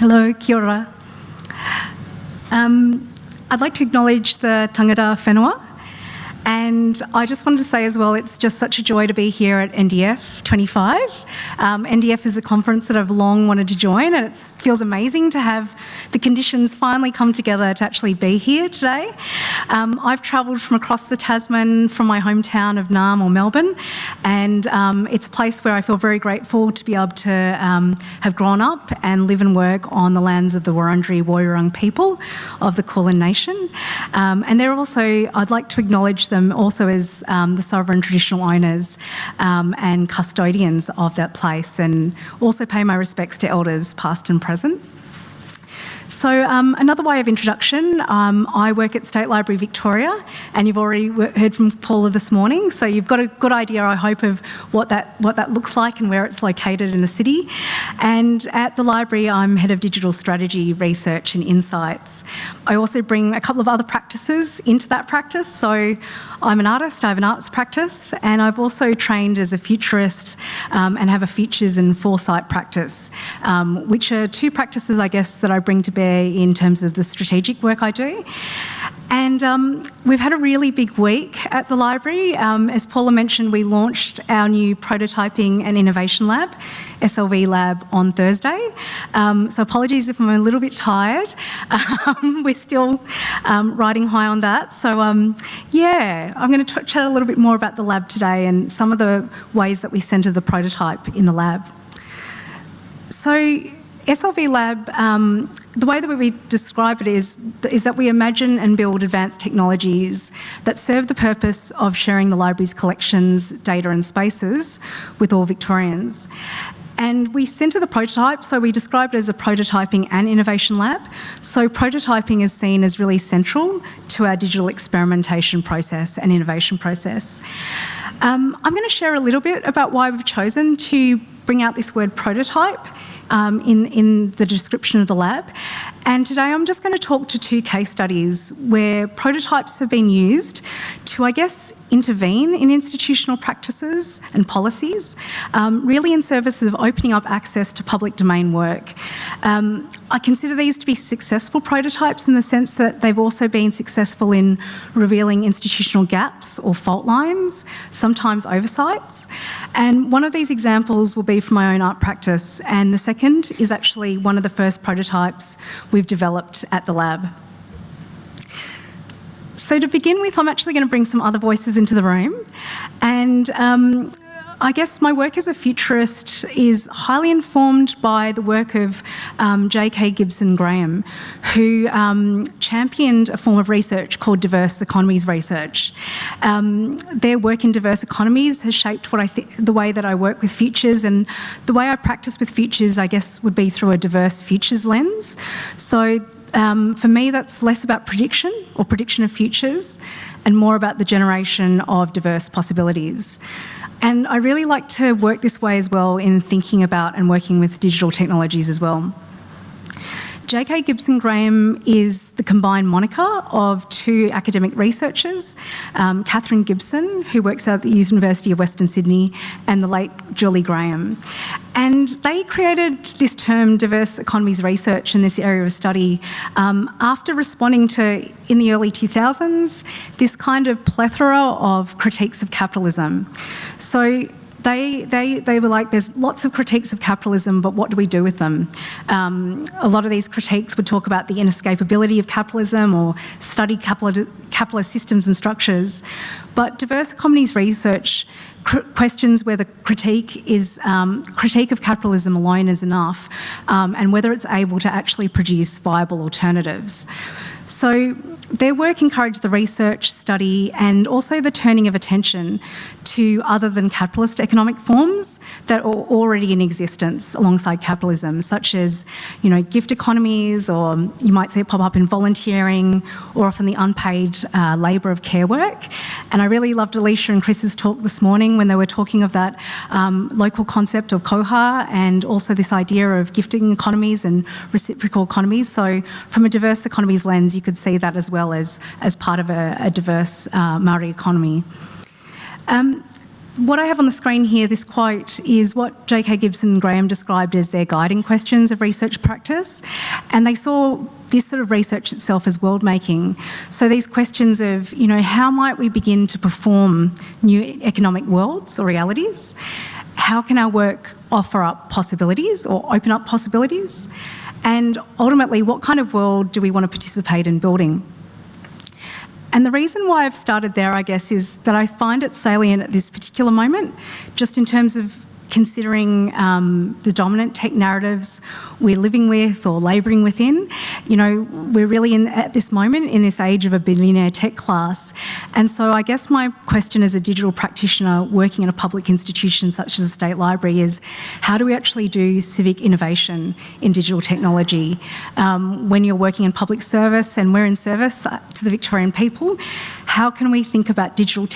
Hello, kia ora. I'd like to acknowledge the tangata whenua, and I just wanted to say as well, it's just such a joy to be here at NDF25. NDF is a conference that I've long wanted to join, and it feels amazing to have the conditions finally come together to actually be here today. I've travelled from across the Tasman from my hometown of Naarm or Melbourne, and it's a place where I feel very grateful to be able to have grown up and live and work on the lands of the Wurundjeri Woiwurrung people of the Kulin Nation. And they're also, I'd like to acknowledge them also as the sovereign traditional owners and custodians of that place, and also pay my respects to elders past and present. So another way of introduction, I work at State Library Victoria, and you've already heard from Paula this morning, so you've got a good idea, I hope, of what that looks like and where it's located in the city. And at the library, I'm Head of Digital Strategy, Research and Insights. I also bring a couple of other practices into that practice. So I'm an artist, I have an arts practice, and I've also trained as a futurist and have a futures and foresight practice, which are two practices, I guess, that I bring to bear in terms of the strategic work I do. And we've had a really big week at the library. As Paula mentioned, we launched our new Prototyping and Innovation Lab, SLV LAB, on Thursday. So apologies if I'm a little bit tired. We're still riding high on that. So yeah, I'm going to chat a little bit more about the lab today and some of the ways that we centre the prototype in the lab. So SLV Lab, the way that we describe it is that we imagine and build advanced technologies that serve the purpose of sharing the library's collections, data and spaces with all Victorians. And we centre the prototype, so we describe it as a prototyping and innovation lab. So prototyping is seen as really central to our digital experimentation process and innovation process. I'm going to share a little bit about why we've chosen to bring out this word prototype in the description of the lab. And today I'm just going to talk to two case studies where prototypes have been used to, I guess, intervene in institutional practices and policies, really in service of opening up access to public domain work. I consider these to be successful prototypes in the sense that they've also been successful in revealing institutional gaps or fault lines, sometimes oversights. And one of these examples will be from my own art practice, and the second is actually one of the first prototypes we've developed at the lab. So to begin with, I'm actually going to bring some other voices into the room, and I guess my work as a futurist is highly informed by the work of J.K. Gibson Graham, who championed a form of research called diverse economies research. Their work in diverse economies has shaped what the way that I work with futures, and the way I practice with futures, I guess, would be through a diverse futures lens. So for me, that's less about prediction or prediction of futures and more about the generation of diverse possibilities. And I really like to work this way as well in thinking about and working with digital technologies as well. J.K. Gibson Graham is the combined moniker of two academic researchers, Catherine Gibson, who works at the University of Western Sydney, and the late Julie Graham. And they created this term, diverse economies research, in this area of study after responding to, in the early 2000s, this kind of plethora of critiques of capitalism. So they were like, there's lots of critiques of capitalism, but what do we do with them? A lot of these critiques would talk about the inescapability of capitalism or study capitalist systems and structures. But diverse economies research questions whether critique of capitalism alone is enough, and whether it's able to actually produce viable alternatives. So their work encouraged the research, study, and also the turning of attention to other than capitalist economic forms that are already in existence alongside capitalism, such as, gift economies, or you might see it pop up in volunteering, or often the unpaid labour of care work. And I really loved Alicia and Chris's talk this morning when they were talking of that local concept of koha, and also this idea of gifting economies and reciprocal economies. So from a diverse economies lens, you could see that as well as part of a diverse Māori economy. what I have on the screen here, this quote, is what J.K. Gibson and Graham described as their guiding questions of research practice. And they saw this sort of research itself as world-making. So these questions of, how might we begin to perform new economic worlds or realities? How can our work offer up possibilities or open up possibilities? And ultimately, what kind of world do we want to participate in building? And the reason why I've started there, I guess, is that I find it salient at this particular moment, just in terms of considering the dominant tech narratives we're living with or labouring within. We're really at this moment in this age of a billionaire tech class. And so I guess my question as a digital practitioner working in a public institution such as a state library is, how do we actually do civic innovation in digital technology? When you're working in public service and we're in service to the Victorian people, how can we think about digital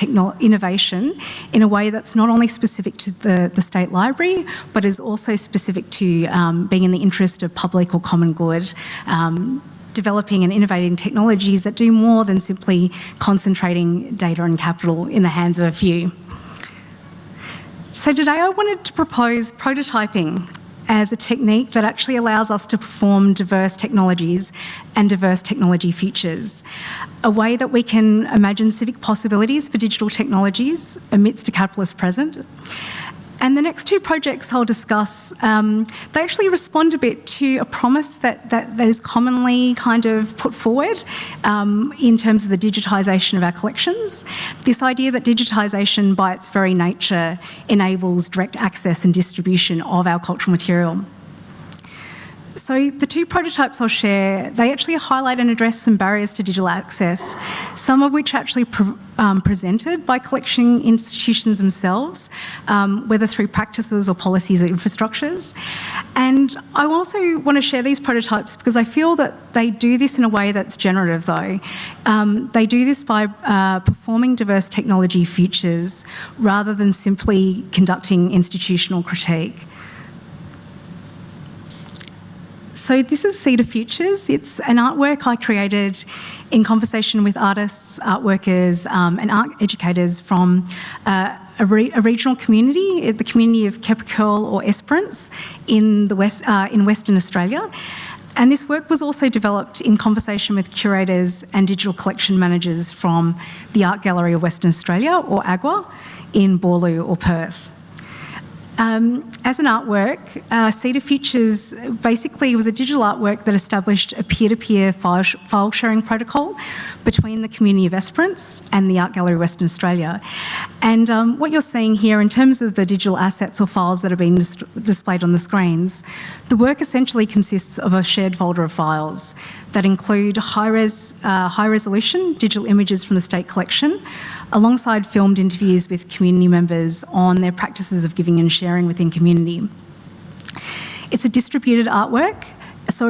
innovation in a way that's not only specific to the state library, but is also specific to being in the interest of public or common good, developing and innovating technologies that do more than simply concentrating data and capital in the hands of a few. So today I wanted to propose prototyping as a technique that actually allows us to perform diverse technologies and diverse technology futures. A way that we can imagine civic possibilities for digital technologies amidst a capitalist present. And the next two projects I'll discuss, they actually respond a bit to a promise that is commonly kind of put forward in terms of the digitisation of our collections. This idea that digitisation by its very nature enables direct access and distribution of our cultural material. So the two prototypes I'll share, they actually highlight and address some barriers to digital access, some of which are actually presented by collection institutions themselves, whether through practices or policies or infrastructures. And I also want to share these prototypes because I feel that they do this in a way that's generative though. They do this by performing diverse technology futures rather than simply conducting institutional critique. So this is Cedar Futures. It's an artwork I created in conversation with artists, art workers and art educators from a regional community, the community of Kepakul or Esperance in Western Australia. And this work was also developed in conversation with curators and digital collection managers from the Art Gallery of Western Australia, or AGWA, in Boorloo or Perth. As an artwork, Cedar Futures basically was a digital artwork that established a peer-to-peer file sharing protocol between the community of Esperance and the Art Gallery of Western Australia. And what you're seeing here in terms of the digital assets or files that are being displayed on the screens, the work essentially consists of a shared folder of files that include high-resolution digital images from the state collection, alongside filmed interviews with community members on their practices of giving and sharing within community. It's a distributed artwork. So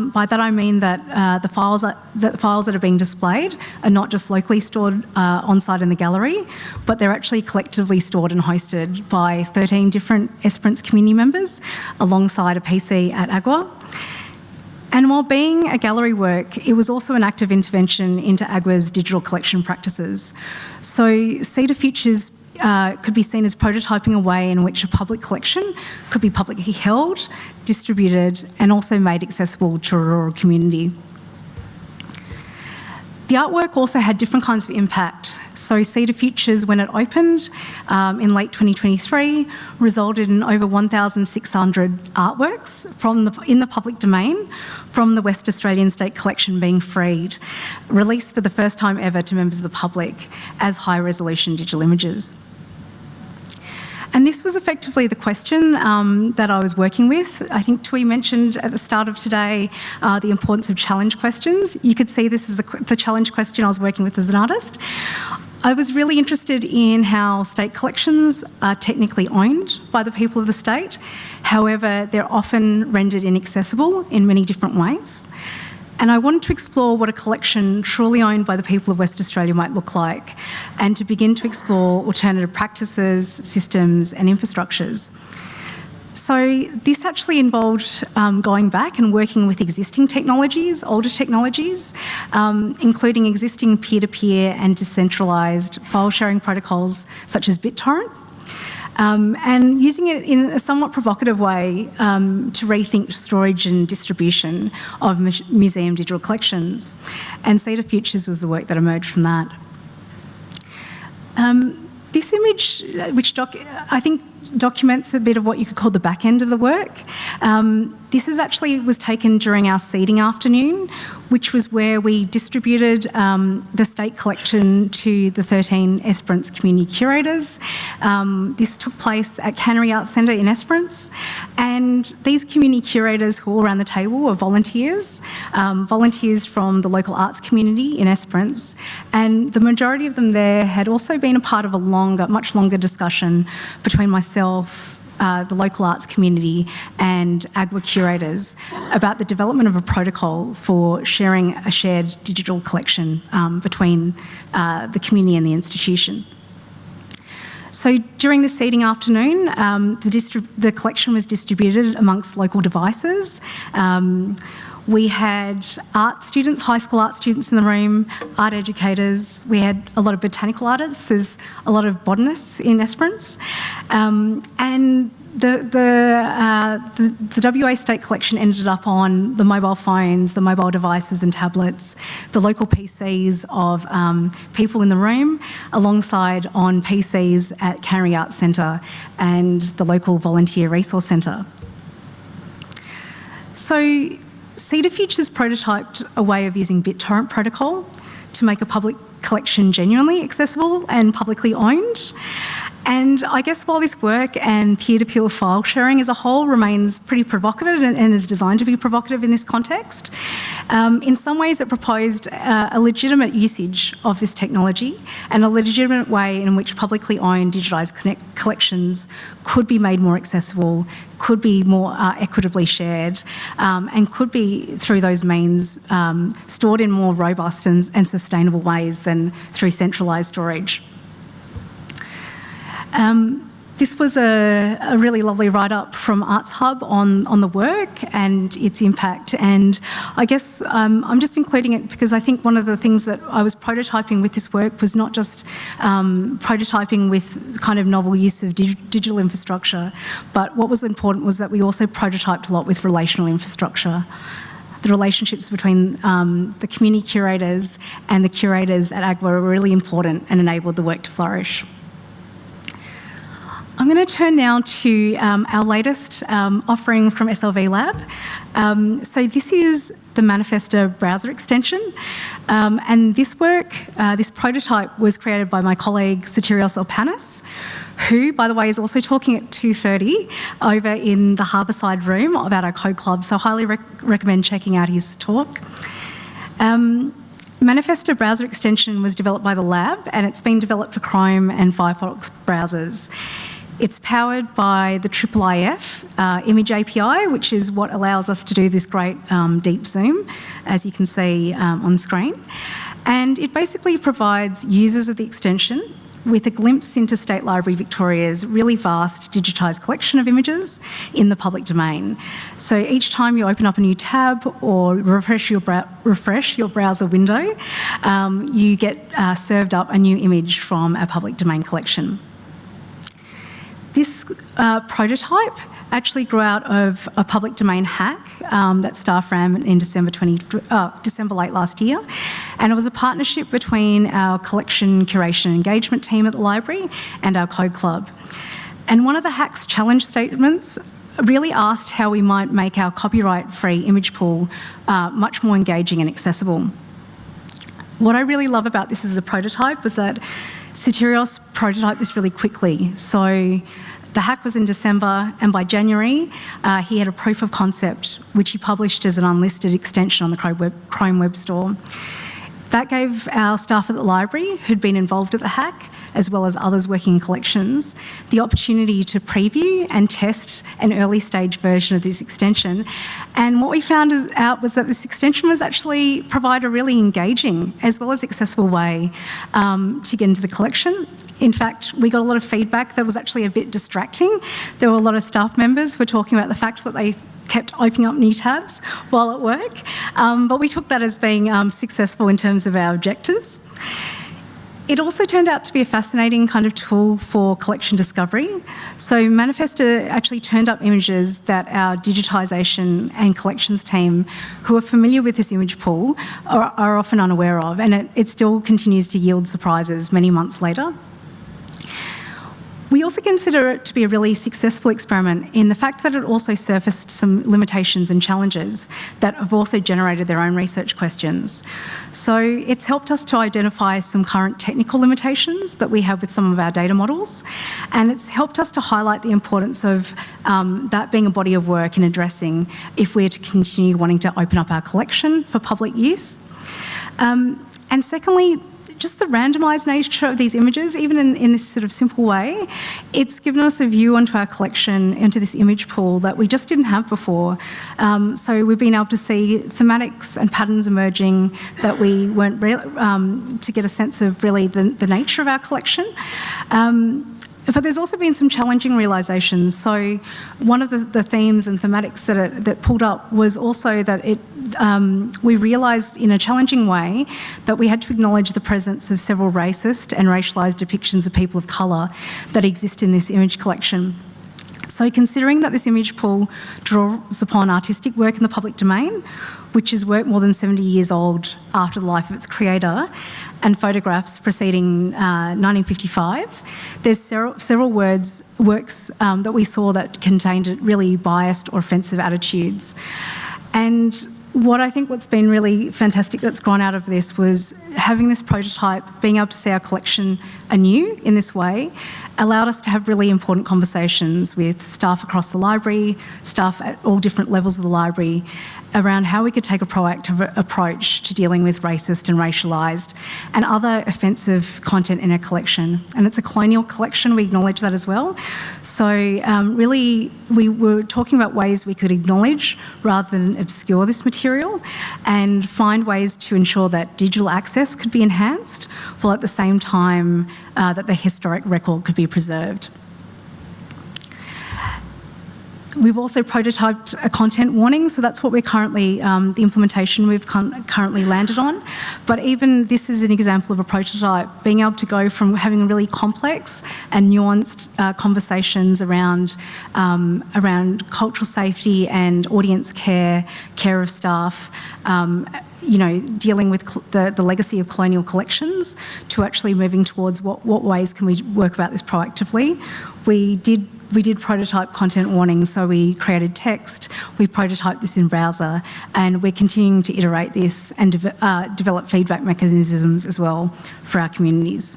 by that I mean that the files that are being displayed are not just locally stored on-site in the gallery, but they're actually collectively stored and hosted by 13 different Esperance community members alongside a PC at AGWA. And while being a gallery work, it was also an active intervention into AGWA's digital collection practices. So Cedar Futures could be seen as prototyping a way in which a public collection could be publicly held, distributed, and also made accessible to a rural community. The artwork also had different kinds of impact. So Cedar Futures, when it opened in late 2023, resulted in over 1,600 artworks in the public domain from the West Australian State Collection being freed, released for the first time ever to members of the public as high-resolution digital images. And this was effectively the question that I was working with. I think Tui mentioned at the start of today the importance of challenge questions. You could see this as the challenge question I was working with as an artist. I was really interested in how state collections are technically owned by the people of the state. However, they're often rendered inaccessible in many different ways. And I wanted to explore what a collection truly owned by the people of West Australia might look like, and to begin to explore alternative practices, systems and infrastructures. So this actually involved going back and working with existing technologies, older technologies, including existing peer-to-peer and decentralised file sharing protocols such as BitTorrent, and using it in a somewhat provocative way to rethink storage and distribution of museum digital collections. And Cedar Futures was the work that emerged from that. This image, which I think documents a bit of what you could call the back end of the work. This was taken during our seeding afternoon, which was where we distributed the state collection to the 13 Esperance community curators. This took place at Cannery Arts Centre in Esperance, and these community curators who were around the table were volunteers, volunteers from the local arts community in Esperance, and the majority of them there had also been a part of a much longer discussion between myself, the local arts community and AGWA curators about the development of a protocol for sharing a shared digital collection between the community and the institution. So during the seeding afternoon, the collection was distributed amongst local devices. We had art students, high school art students in the room, art educators. We had a lot of botanical artists. There's a lot of botanists in Esperance. And the WA State Collection ended up on the mobile phones, the mobile devices and tablets, the local PCs of people in the room, alongside on PCs at Cannery Arts Centre and the local volunteer resource centre. So Cedar Futures prototyped a way of using BitTorrent protocol to make a public collection genuinely accessible and publicly owned. And I guess while this work and peer-to-peer file sharing as a whole remains pretty provocative and is designed to be provocative in this context, in some ways it proposed a legitimate usage of this technology and a legitimate way in which publicly owned digitised collections could be made more accessible, could be more equitably shared, and could be, through those means, stored in more robust and sustainable ways than through centralised storage. This was a really lovely write-up from Arts Hub on the work and its impact, and I guess I'm just including it because I think one of the things that I was prototyping with this work was not just prototyping with kind of novel use of digital infrastructure, but what was important was that we also prototyped a lot with relational infrastructure. The relationships between the community curators and the curators at AGWA were really important and enabled the work to flourish. I'm going to turn now to our latest offering from SLV LAB. So this is the Manifesta browser extension, and this work, this prototype was created by my colleague Sotirios Alpanis, who, by the way, is also talking at 2:30 over in the Harbourside room about our Code Club, so I highly recommend checking out his talk. Manifesta browser extension was developed by the lab, and it's been developed for Chrome and Firefox browsers. It's powered by the IIIF image API, which is what allows us to do this great deep zoom, as you can see on screen. And it basically provides users of the extension with a glimpse into State Library Victoria's really vast digitised collection of images in the public domain. So each time you open up a new tab or refresh your browser window, you get served up a new image from a public domain collection. This prototype actually grew out of a public domain hack that staff ran in December late last year, and it was a partnership between our collection curation engagement team at the library and our Code Club. And one of the hack's challenge statements really asked how we might make our copyright-free image pool much more engaging and accessible. What I really love about this as a prototype was that Sotirios prototyped this really quickly. So the hack was in December, and by January, he had a proof of concept, which he published as an unlisted extension on the Chrome Web Store. That gave our staff at the library, who'd been involved with the hack, as well as others working in collections, the opportunity to preview and test an early stage version of this extension. And what we found out was that this extension was actually provide a really engaging as well as accessible way to get into the collection. In fact, we got a lot of feedback that was actually a bit distracting. There were a lot of staff members who were talking about the fact that they kept opening up new tabs while at work, but we took that as being successful in terms of our objectives. It also turned out to be a fascinating kind of tool for collection discovery. So Manifesta actually turned up images that our digitisation and collections team, who are familiar with this image pool, are often unaware of, and it still continues to yield surprises many months later. We also consider it to be a really successful experiment in the fact that it also surfaced some limitations and challenges that have also generated their own research questions. So it's helped us to identify some current technical limitations that we have with some of our data models, and it's helped us to highlight the importance of that being a body of work in addressing if we're to continue wanting to open up our collection for public use. And secondly, just the randomised nature of these images, even in this sort of simple way, it's given us a view onto our collection, into this image pool that we just didn't have before. So we've been able to see thematics and patterns emerging that we weren't to get a sense of really the nature of our collection. But there's also been some challenging realisations. So one of the themes and thematics that pulled up was also that we realised in a challenging way that we had to acknowledge the presence of several racist and racialised depictions of people of colour that exist in this image collection. So considering that this image pool draws upon artistic work in the public domain, which is work more than 70 years old after the life of its creator, and photographs preceding 1955, there's several works that we saw that contained really biased or offensive attitudes. And what's been really fantastic that's gone out of this was having this prototype, being able to see our collection anew in this way, allowed us to have really important conversations with staff across the library, staff at all different levels of the library, around how we could take a proactive approach to dealing with racist and racialised and other offensive content in our collection. And it's a colonial collection, we acknowledge that as well. So really we were talking about ways we could acknowledge rather than obscure this material and find ways to ensure that digital access could be enhanced while at the same time that the historic record could be preserved. We've also prototyped a content warning, so that's what we're currently, the implementation we've currently landed on. But even this is an example of a prototype, being able to go from having really complex and nuanced conversations around cultural safety and audience care of staff, dealing with the legacy of colonial collections, to actually moving towards what ways can we work about this proactively. We did prototype content warnings, so we created text, we prototyped this in browser, and we're continuing to iterate this and develop feedback mechanisms as well for our communities.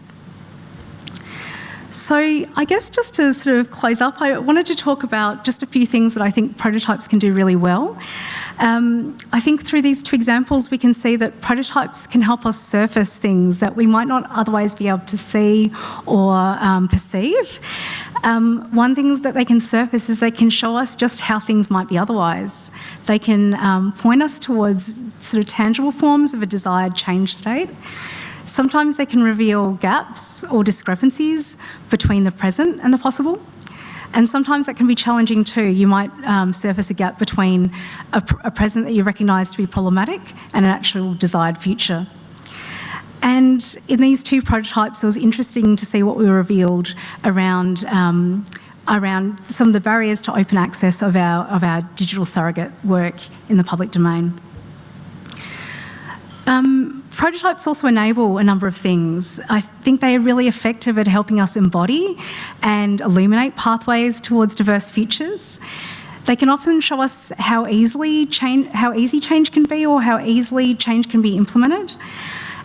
So I guess just to sort of close up, I wanted to talk about just a few things that I think prototypes can do really well. I think through these two examples we can see that prototypes can help us surface things that we might not otherwise be able to see or perceive. One thing that they can surface is they can show us just how things might be otherwise. They can point us towards sort of tangible forms of a desired change state. Sometimes they can reveal gaps or discrepancies between the present and the possible. And sometimes that can be challenging too. You might surface a gap between a present that you recognise to be problematic and an actual desired future. And in these two prototypes, it was interesting to see what we revealed around some of the barriers to open access of our digital surrogate work in the public domain. Prototypes also enable a number of things. I think they are really effective at helping us embody and illuminate pathways towards diverse futures. They can often show us how easy change can be, or how easily change can be implemented.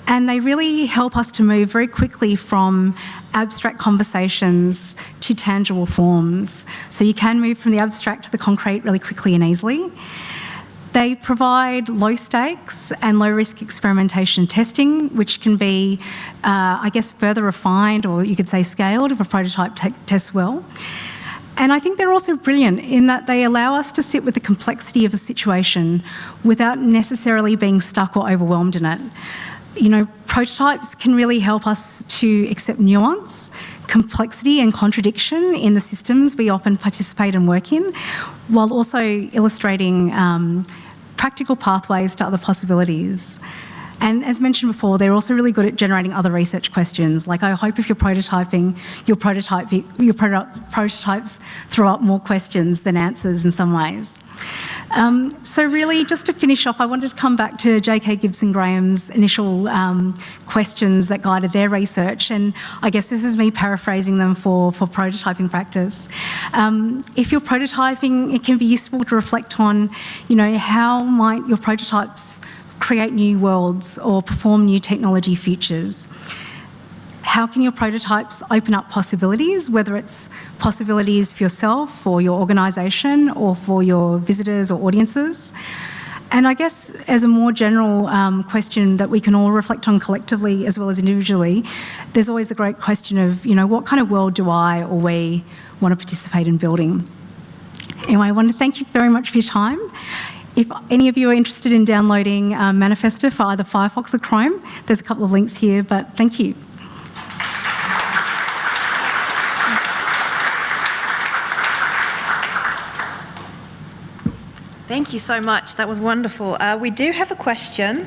And they really help us to move very quickly from abstract conversations to tangible forms. So you can move from the abstract to the concrete really quickly and easily. They provide low stakes and low risk experimentation testing, which can be, I guess, further refined, or you could say scaled, if a prototype tests well. And I think they're also brilliant in that they allow us to sit with the complexity of a situation without necessarily being stuck or overwhelmed in it. You know, prototypes can really help us to accept nuance, complexity and contradiction in the systems we often participate and work in, while also illustrating practical pathways to other possibilities. And as mentioned before, they're also really good at generating other research questions. Like, I hope if you're prototyping, your prototypes throw up more questions than answers in some ways. So really, just to finish off, I wanted to come back to J.K. Gibson-Graham's initial questions that guided their research, and I guess this is me paraphrasing them for prototyping practice. If you're prototyping, it can be useful to reflect on, you know, how might your prototypes create new worlds or perform new technology futures? How can your prototypes open up possibilities, whether it's possibilities for yourself or your organisation or for your visitors or audiences? And I guess as a more general question that we can all reflect on collectively as well as individually, there's always the great question of, you know, what kind of world do I or we want to participate in building? Anyway, I want to thank you very much for your time. If any of you are interested in downloading Manifesta for either Firefox or Chrome, there's a couple of links here, but thank you. Thank you so much. That was wonderful. We do have a question.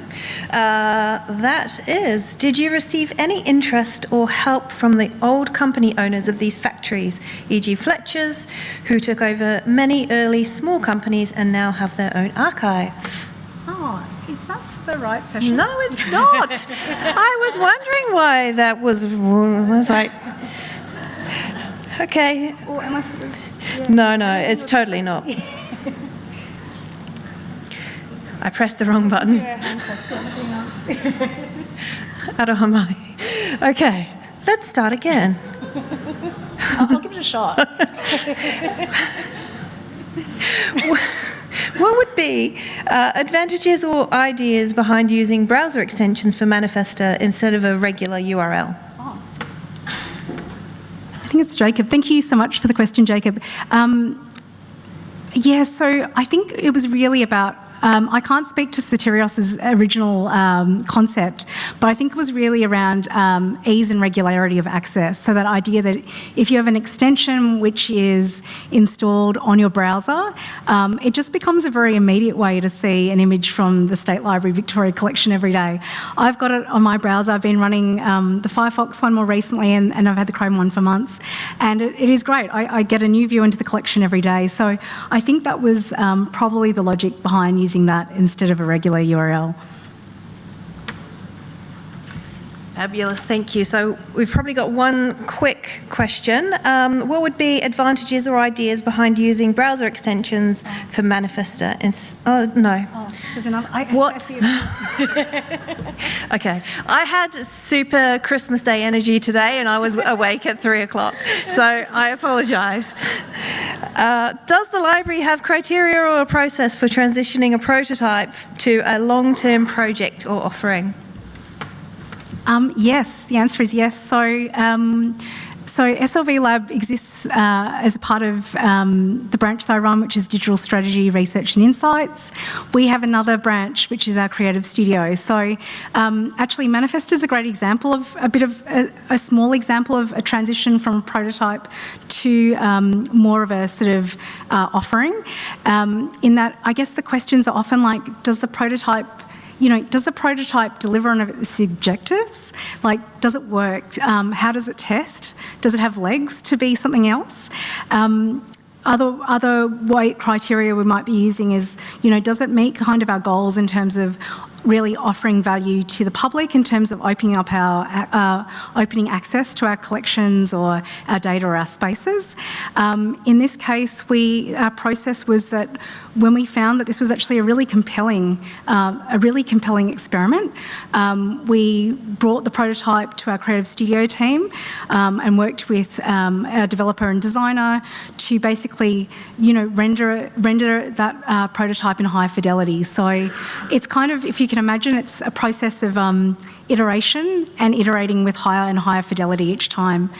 That is, did you receive any interest or help from the old company owners of these factories, e.g. Fletcher's, who took over many early small companies and now have their own archive? Oh, is that the right session? No, it's not. I was wondering why that was. I was like, okay. Or unless it was. Yeah. No, it's totally not. I pressed the wrong button. Arohamai. Okay, let's start again. I'll give it a shot. What would be advantages or ideas behind using browser extensions for Manifesta instead of a regular URL? Oh. I think it's Jacob. Thank you so much for the question, Jacob. Yeah, so I think it was really about I can't speak to Sotirios's original concept, but I think it was really around ease and regularity of access. So that idea that if you have an extension which is installed on your browser, it just becomes a very immediate way to see an image from the State Library Victoria collection every day. I've got it on my browser. I've been running the Firefox one more recently, and I've had the Chrome one for months. And it is great. I get a new view into the collection every day. So I think that was probably the logic behind using that instead of a regular URL. Fabulous, thank you. So we've probably got one quick question. What would be advantages or ideas behind using browser extensions for Manifesta? There's another. What? Okay, I had super Christmas Day energy today and I was awake at 3 o'clock, so I apologise. Does the library have criteria or a process for transitioning a prototype to a long-term project or offering? Yes, the answer is yes. So SLV LAB exists as a part of the branch that I run, which is Digital Strategy, Research and Insights. We have another branch, which is our creative studio. So actually, Manifesta is a great example of a small example of a transition from a prototype to more of a sort of offering. In that, I guess the questions are often like, does the prototype deliver on its objectives? Like, does it work? How does it test? Does it have legs to be something else? Other criteria we might be using is, does it meet kind of our goals in terms of really offering value to the public in terms of opening up opening access to our collections or our data or our spaces. In this case, our process was that when we found that this was actually a really compelling experiment, we brought the prototype to our creative studio team and worked with our developer and designer to basically, render that prototype in high fidelity. So it's kind of, if you can imagine, it's a process of iteration and iterating with higher and higher fidelity each time.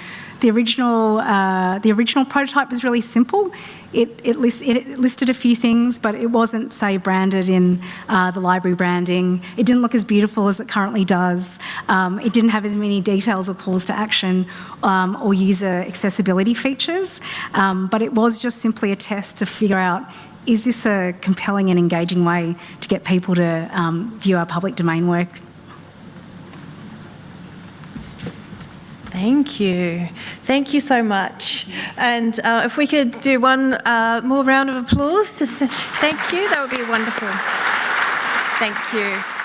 The original prototype was really simple. It listed a few things, but it wasn't, say, branded in the library branding. It didn't look as beautiful as it currently does. It didn't have as many details or calls to action or user accessibility features. But it was just simply a test to figure out, is this a compelling and engaging way to get people to view our public domain work? Thank you. Thank you so much. And if we could do one more round of applause to thank you, that would be wonderful. Thank you.